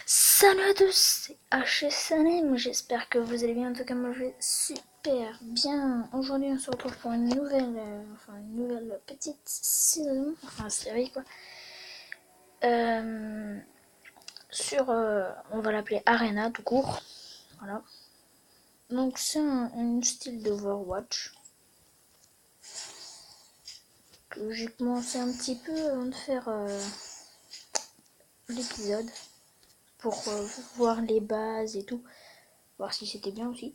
Salut à tous, c'est HSLM, j'espère que vous allez bien, en tout cas moi je vais super bien. Aujourd'hui on se retrouve pour une nouvelle petite saison, enfin série quoi, on va l'appeler Arena tout court, voilà. Donc c'est un style d'Overwatch que j'ai commencé un petit peu avant de faire l'épisode pour voir les bases et tout, voir si c'était bien aussi.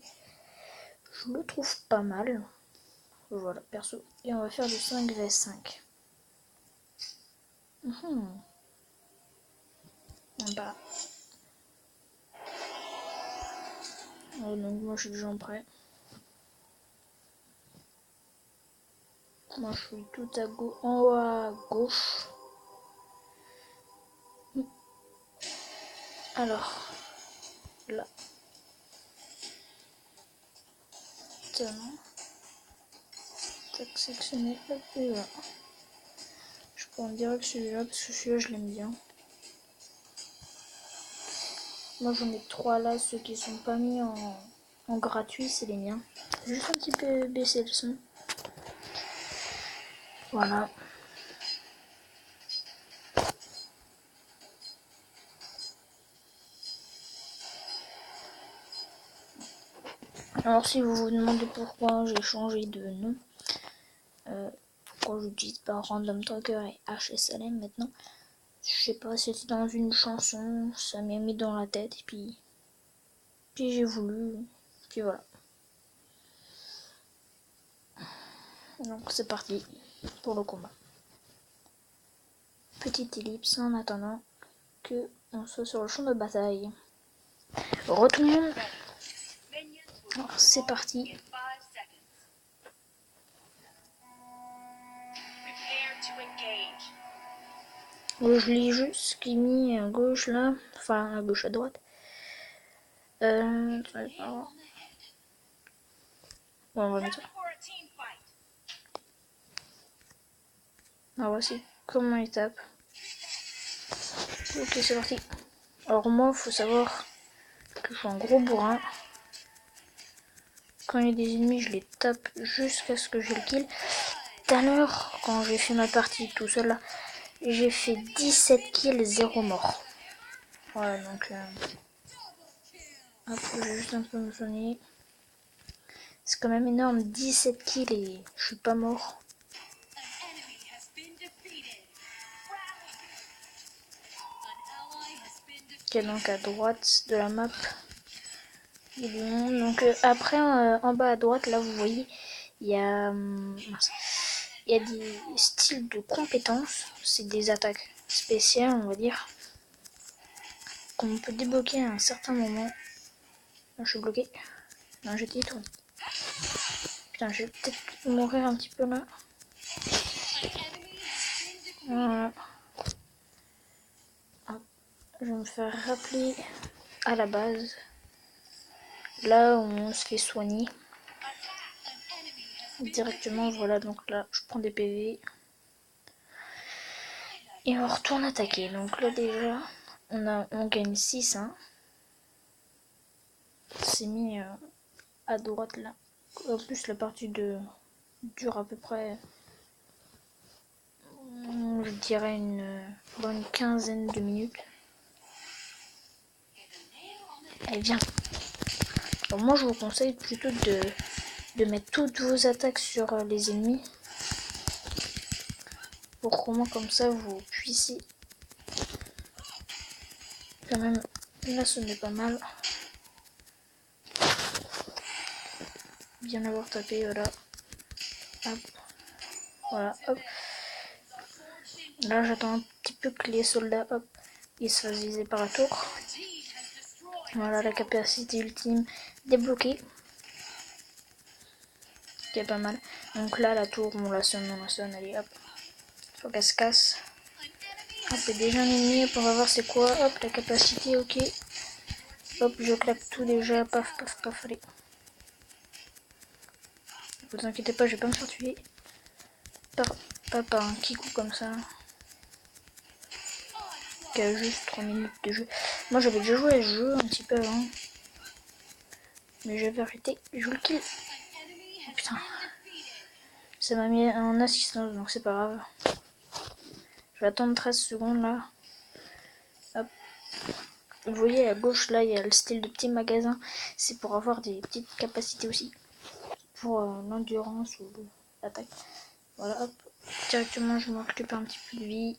Je le trouve pas mal. Voilà, perso. Et on va faire du 5v5. Bah. Donc moi je suis déjà prêt. Moi je suis tout en haut à gauche. Alors, là. Talent. Tac, sectionner. Hop, et là. Je prends direct celui-là parce que celui-là je l'aime bien. Moi j'en ai 3 là, ceux qui sont pas mis en gratuit, c'est les miens. Juste un petit peu baisser le son. Voilà. Alors si vous vous demandez pourquoi j'ai changé de nom, pourquoi j'utilise pas Random Tracker et HSLM maintenant, je sais pas, c'était dans une chanson, ça m'est mis dans la tête et puis j'ai voulu, puis voilà. Donc c'est parti pour le combat. Petite ellipse en attendant que on soit sur le champ de bataille. Retournons. Alors c'est parti. Je lis juste ce qui est mis à gauche là, enfin à gauche à droite. Bon, on va mettre ça. Alors voici comment il tape. Ok, c'est parti. Alors moi, faut savoir que je suis un gros bourrin. Quand il y a des ennemis, je les tape jusqu'à ce que j'ai le kill. Tout à l'heure, quand j'ai fait ma partie tout seul là, j'ai fait 17 kills, 0 mort. Voilà, donc hop, je vais juste un peu me soigner. C'est quand même énorme, 17 kills et je suis pas mort. Ok, donc à droite de la map, il y a du monde. Donc après, en bas à droite, là vous voyez, il y a des styles de compétences. C'est des attaques spéciales, on va dire, qu'on peut débloquer à un certain moment. Non, je suis bloqué. Non, j'étais étourdi. Putain, je vais peut-être mourir un petit peu là. Voilà. Hop. Je vais me faire rappeler à la base. Là où on se fait soigner. Directement, voilà, donc là, je prends des PV. Et on retourne attaquer. Donc là déjà, on gagne 6. Hein. C'est mis à droite là. En plus la partie dure à peu près, je dirais une bonne quinzaine de minutes. Allez, viens. Alors moi je vous conseille plutôt de mettre toutes vos attaques sur les ennemis. Pour qu'au moins comme ça vous puissiez quand même. Là ce n'est pas mal. Bien avoir tapé, voilà. Hop. Voilà, hop. Là j'attends un petit peu que les soldats, hop, ils se fassent viser par la tour. Voilà la capacité ultime débloquée. Qui est pas mal. Donc là la tour, on la sonne, allez hop. Faut qu'elle se casse. Hop, et déjà un ennemi, hop, on va voir c'est quoi. Hop, la capacité, ok. Hop, je claque tout déjà, paf, paf, paf, allez. Ne vous inquiétez pas, je vais pas me faire tuer. Pas par un kikou comme ça. qui a juste 3 minutes de jeu. Moi j'avais déjà joué à ce jeu un petit peu avant. Mais j'avais arrêté. Je vous le kill. Oh, putain. Ça m'a mis en assistance donc c'est pas grave. Je vais attendre 13 secondes là. Hop. Vous voyez à gauche là il y a le style de petit magasin. C'est pour avoir des petites capacités aussi. Pour l'endurance ou l'attaque. Voilà hop. Directement je me récupère un petit peu de vie.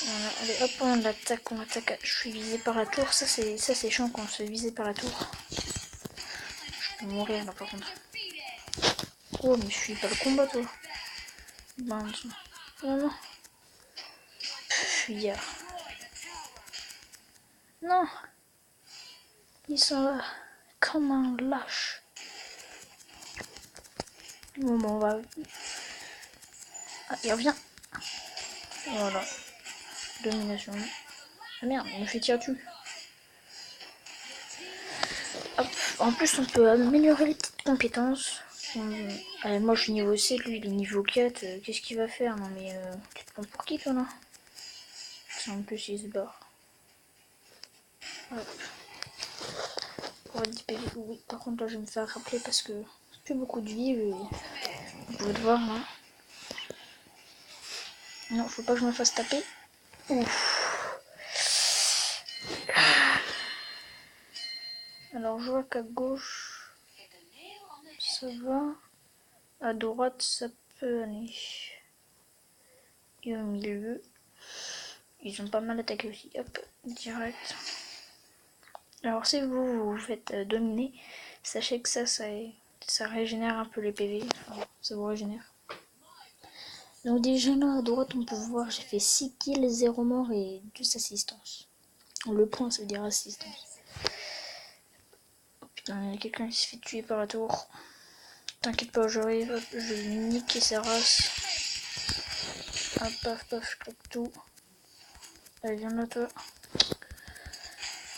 Voilà, allez hop on attaque. Je suis visé par la tour. Ça c'est chiant quand on se fait viser par la tour. Je peux mourir là par contre. Oh mais je suis pas le combat toi. Ben, non non. Fuyard. Non. Ils sont là. Comme un lâche. Bon, on va... Ah, il revient. Voilà. Domination. Ah merde, il me fait tirer dessus. Hop. En plus, on peut améliorer les petites compétences. Allez, moi, je suis niveau 7, lui, il est niveau 4. Qu'est-ce qu'il va faire? Non, mais tu te prends pour qui, toi, là? En plus, il se barre. Hop. Pour 10 PV. Oui, par contre, là, je vais me faire rappeler parce que plus beaucoup de vie. Vous pouvez le voir, là. Non, faut pas que je me fasse taper. Ouf. Alors je vois qu'à gauche ça va, à droite ça peut aller. Et au milieu, ils ont pas mal attaqué aussi. Hop, direct. Alors si vous vous faites dominer, sachez que ça régénère un peu les PV. Enfin, ça vous régénère. Donc déjà là à droite on peut voir j'ai fait 6 kills, 0 mort et 2 assistances. Le point ça veut dire assistance. Oh putain il y a quelqu'un qui se fait tuer par la tour. T'inquiète pas j'arrive, hop, je vais niquer sa race. Hop paf paf je claque tout. Allez viens là toi.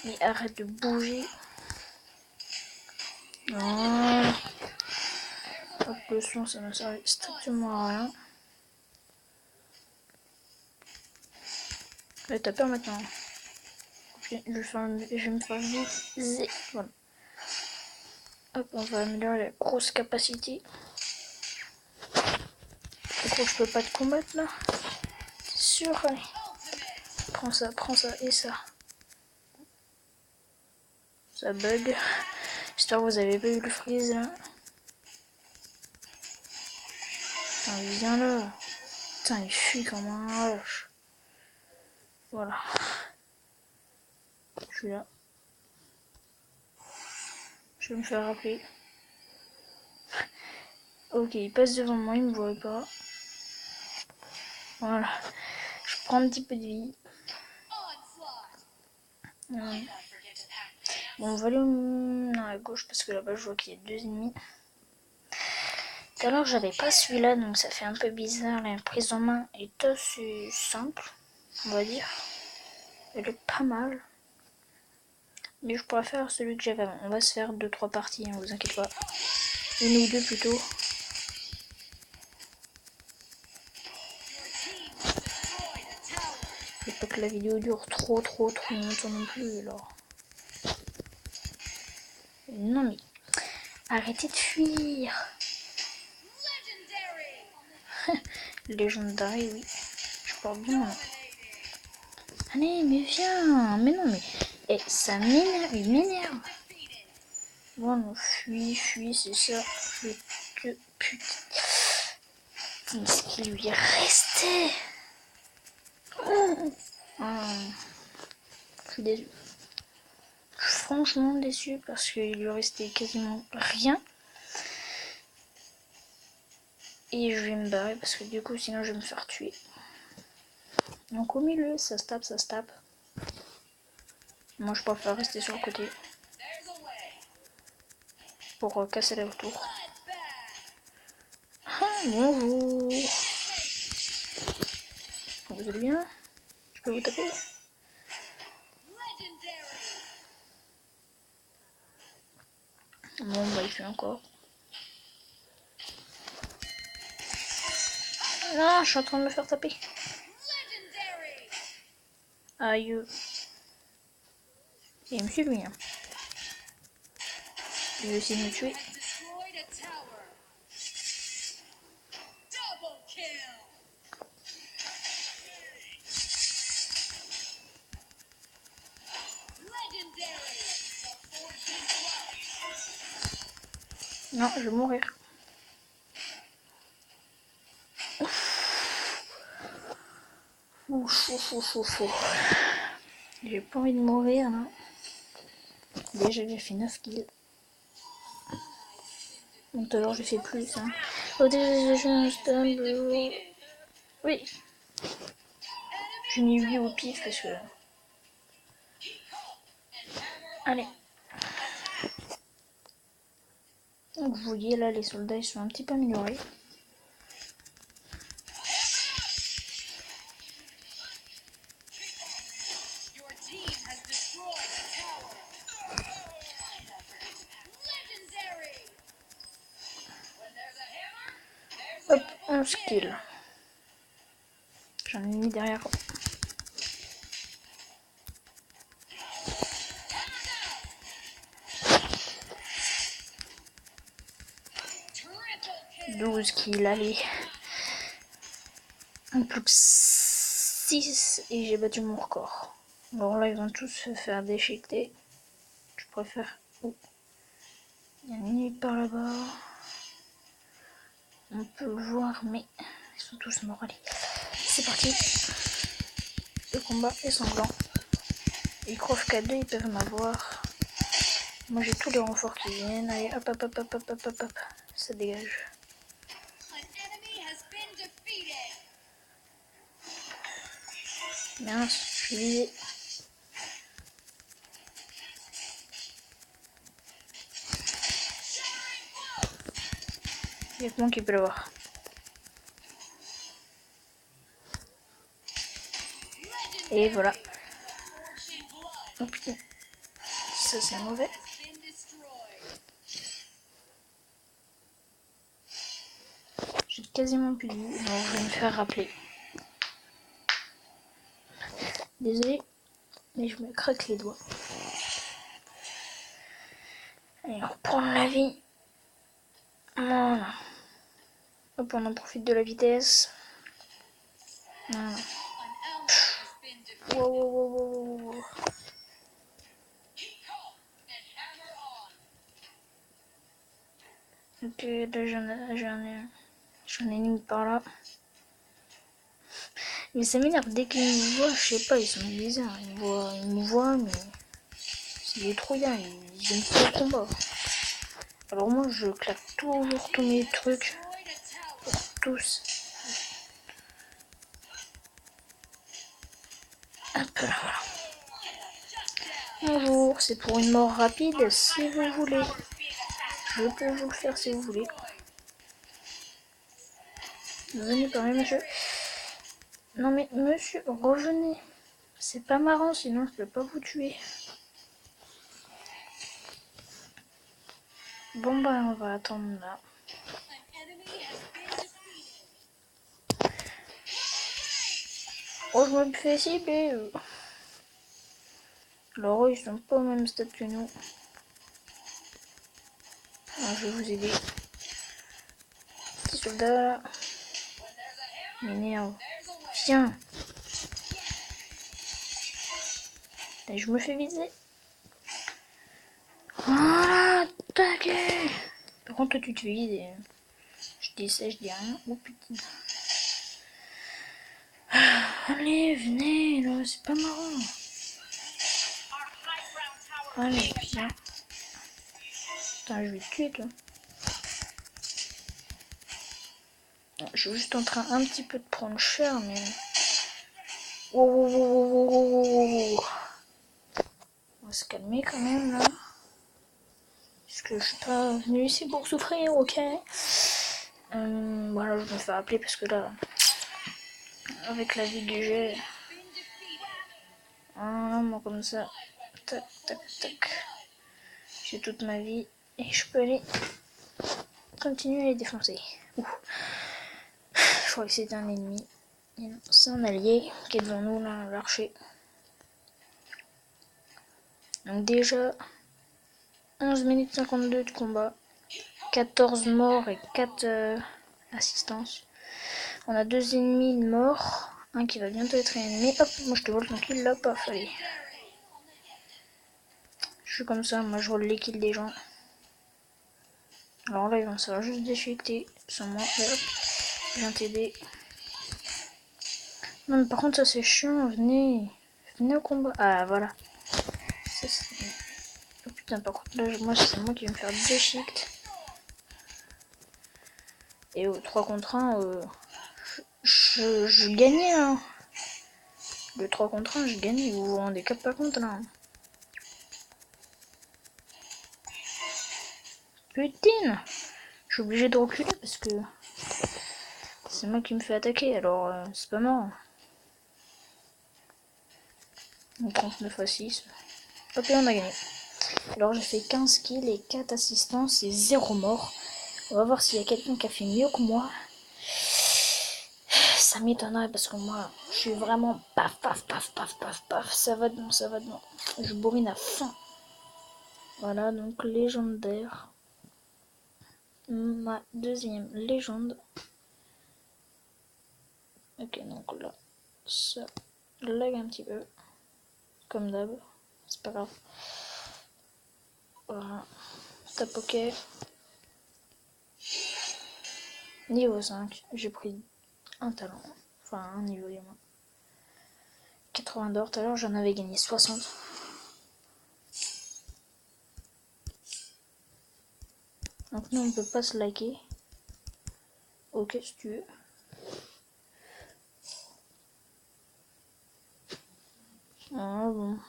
Mais arrête de bouger. Voilà. Hop le son ça ne servait strictement à rien. Allez t'as peur maintenant. Je vais me faire viser. Voilà. Hop, on va améliorer la grosse capacité. Du coup, je peux pas te combattre là. C'est sûr, allez. Prends ça et ça. Ça bug. J'espère que vous avez pas eu le freeze là. Putain, viens là. Putain, il fuit comme un lâche. Voilà. Je suis là. Je vais me faire rappeler. Ok, il passe devant moi, il me voit pas. Voilà. Je prends un petit peu de vie. Bon, on va aller à gauche parce que là-bas je vois qu'il y a 2 ennemis. Tout à l'heure j'avais pas celui-là donc ça fait un peu bizarre. La prise en main est assez simple, on va dire. Elle est pas mal. Mais je pourrais faire celui que j'avais avant. On va se faire 2-3 parties, hein, vous inquiétez pas. Une ou deux plutôt. Faut pas que la vidéo dure trop longtemps non plus alors. Non mais arrêtez de fuir. Legendary, oui. Je porte bien mon nom. Allez mais viens. Mais non mais. Eh ça m'énerve, il m'énerve. Bon non, fuis, c'est ça. Je te putain. Mais ce qui lui est resté. Je suis déçue. Je suis franchement déçue parce qu'il lui restait quasiment rien. Et je vais me barrer parce que du coup sinon je vais me faire tuer. Donc au milieu ça se tape. Moi je préfère rester sur le côté. Pour casser la tour. Ah bonjour. Vous allez bien? Je peux vous taper? Bon bah il fait encore. Non, je suis en train de me faire taper. Aïe. Et il me suit lui. Hein. Il veut essayer de me tuer. Non, je vais mourir. Ouf. J'ai pas envie de mourir là. Déjà j'ai fait 9 kills. Donc tout à l'heure j'ai fait plus. Hein. Oui. J'ai mis 8 au pif parce que... Allez. Donc vous voyez là les soldats ils sont un petit peu améliorés. Hop, 11 kills. J'en ai mis derrière. Douze kills, allez. Un plus que 6 et j'ai battu mon record. Alors là ils vont tous se faire déchiqueter. Je préfère... Oh. Il y a une minute par là-bas. On peut le voir mais ils sont tous morts. Allez, c'est parti. Le combat est sanglant. Ils croient qu'à deux ils peuvent m'avoir. Moi j'ai tous les renforts qui viennent. Allez hop. Ça dégage. Mince, je suis visé. Il y a que moi qui peut l'avoir. Et voilà. Oh putain. Ça c'est mauvais. J'ai quasiment plus de vie. Donc je vais me faire rappeler. Désolé, mais je me craque les doigts. Allez, on reprend la vie. Voilà. Hop, on en profite de la vitesse. Voilà. Wow. Ok, là j'en ai une par là. Mais ça m'énerve, dès qu'ils me voient, je sais pas, ils sont bizarres. Ils me voient, mais c'est des trouillards, ils aiment pas le combat. Alors moi, je claque toujours tous mes trucs. Pour tous. Hop là, voilà. Bonjour, c'est pour une mort rapide, si vous voulez. Je peux vous le faire si vous voulez. Venez par là, monsieur. Non mais monsieur, revenez. C'est pas marrant, sinon je peux pas vous tuer. Bon bah on va attendre là. Oh je me fais cibler. Alors eux, ils sont pas au même stade que nous. Alors, je vais vous aider. Petit soldat. M'énerve. Tiens. Et je me fais viser. Voilà, taqué. Par contre, toi, tu te fais viser. Je dis ça, je dis rien. Oh putain. Allez, venez, là, c'est pas marrant. Allez, viens. Putain, je vais te tuer, toi. Je suis juste en train un petit peu de prendre cher, mais... Wow. On va se calmer quand même, là. Parce que je suis pas venue ici pour souffrir, ok. Voilà, je me fais appeler parce que là... Avec la vie que j'ai... moi comme ça... Tac. J'ai toute ma vie et je peux aller continuer à les défoncer. Ouh. Je crois que c'est un ennemi. C'est un allié qui est devant nous là, l'archer. Donc déjà, 11 minutes 52 de combat. 14 morts et 4 assistances. On a 2 ennemis morts. Un qui va bientôt être ennemi. Hop, moi je te vole ton kill là, paf, allez. Je suis comme ça, moi je vole les kills des gens. Alors là, ils vont savoir juste déchiqueter sans moi. Et hop, je viens t'aider. Non, mais par contre, ça c'est chiant. Venez. Venez au combat. Ah, voilà. Ça, oh putain, par contre, là, moi, c'est moi qui vais me faire déchiqueter. Et au 3 contre 1, je gagnais, hein. Le 3 contre 1, je gagnais. Vous vous rendez pas compte, là. Putain. Je suis obligé de reculer parce que c'est moi qui me fais attaquer, alors c'est pas marrant. Donc 39 à 6. Hop, et on a gagné. Alors j'ai fait 15 kills et 4 assistances et 0 mort. On va voir s'il y a quelqu'un qui a fait mieux que moi. Ça m'étonnerait parce que moi, je suis vraiment paf, paf, paf, paf, paf, paf. Ça va de bon, ça va de bon. Je bourrine à fond. Voilà, donc légendaire. Ma deuxième légende. Ok, donc là, ça lag un petit peu. Comme d'hab. C'est pas grave. Voilà. Tape OK. Niveau 5, j'ai pris un talent. Enfin, un niveau du moins. 80 d'or, tout à l'heure j'en avais gagné 60. Donc nous on peut pas se liker. Ok si tu veux. Ah bon.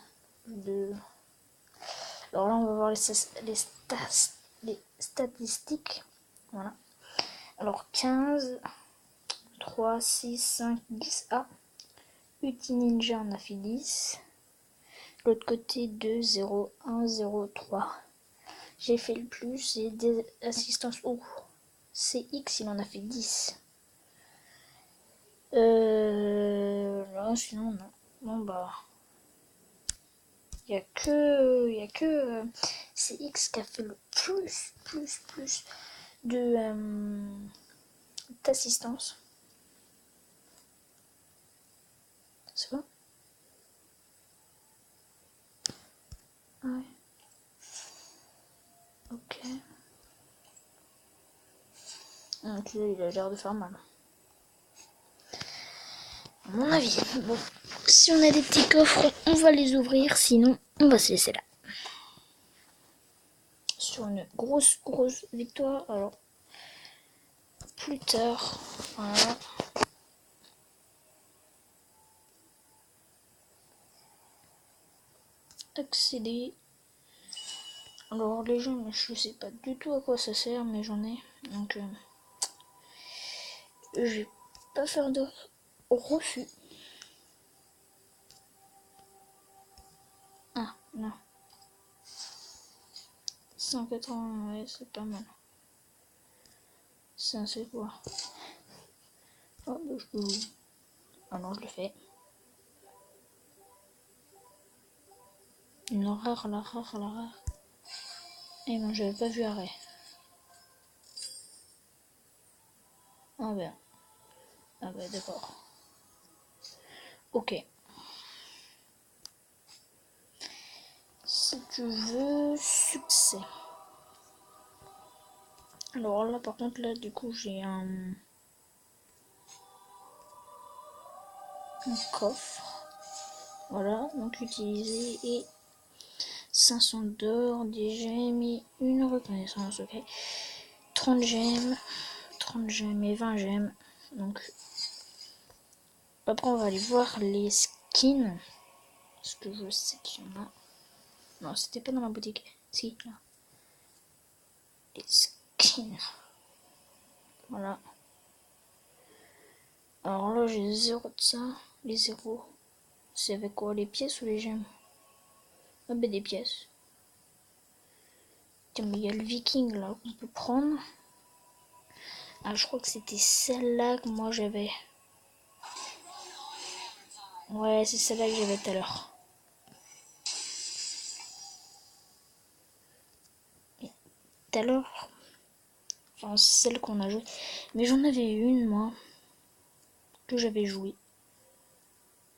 Alors là on va voir les statistiques. Voilà. Alors 15, 3, 6, 5, 10. Ah. Uti Ninja en a fait 10. L'autre côté 2, 0, 1, 0, 3. J'ai fait le plus et des assistances. Oh. CX il en a fait 10. Là sinon non. Bon bah. Il y a que CX qui a fait le plus de d'assistance. C'est quoi? Ouais. Ok. Donc là, il a l'air de faire mal. À mon avis. Bon. Si on a des petits coffres, on va les ouvrir. Sinon, on va se laisser là. Sur une grosse victoire. Alors, plus tard. Voilà. Accéder. Alors les gens, je sais pas du tout à quoi ça sert, mais j'en ai. Donc je vais pas faire de refus. Ah non. 180, ouais, c'est pas mal. Ça c'est quoi? Oh bah je peux. Ah non, je le fais. Une rare, la rare. Et moi j'avais pas vu arrêt. Ah ben. Ah bah d'accord. Ok. Si tu veux, succès. Alors là par contre là du coup j'ai un coffre. Voilà, donc utiliser et 500 d'or, 10 gemmes et une reconnaissance, ok. 30 gemmes et 20 gemmes. Donc après on va aller voir les skins. Parce que je sais qu'il y en a. Non, c'était pas dans ma boutique. Si, là. Les skins. Voilà. Alors là j'ai 0 de ça. Les 0. C'est avec quoi? Les pièces ou les gemmes? Ah ben des pièces. Tiens, mais il y a le viking là qu'on peut prendre. Ah, je crois que c'était celle-là que moi j'avais. Ouais, c'est celle-là que j'avais tout à l'heure. tout à l'heure. Enfin, celle qu'on a jouée. Mais j'en avais une, moi, que j'avais jouée.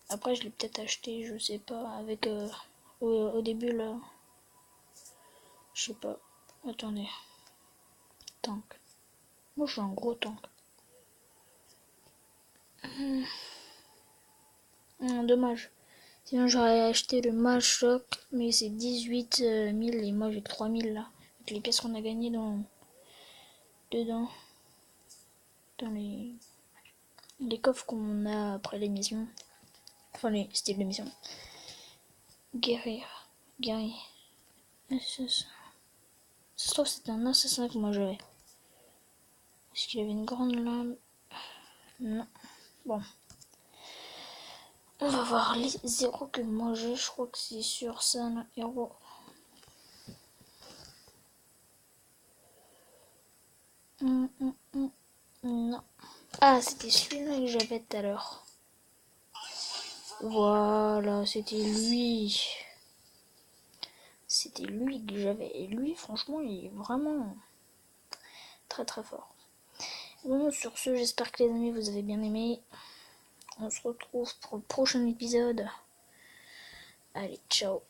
Après, je l'ai peut-être acheté, je sais pas, avec... au début, là... Je sais pas. Attendez. Tank. Moi, je suis un gros tank. Dommage. Sinon, j'aurais acheté le Machoc, mais c'est 18 000 et moi j'ai que 3 000 là. Avec les pièces qu'on a gagnées dedans. Dans les coffres qu'on a après l'émission. Enfin, les styles d'émission. Guerrier. Assassin. Ça se trouve, c'est un assassin que moi j'avais. Est-ce qu'il avait une grande lame? Non. Bon. On va voir les 0 que moi j'ai. Je crois que c'est sur Sun Hero. Non. Ah, c'était celui-là que j'avais tout à l'heure. Voilà, c'était lui. C'était lui que j'avais. Et lui, franchement, il est vraiment très très fort. Bon, sur ce, j'espère que les amis, vous avez bien aimé. On se retrouve pour le prochain épisode. Allez, ciao.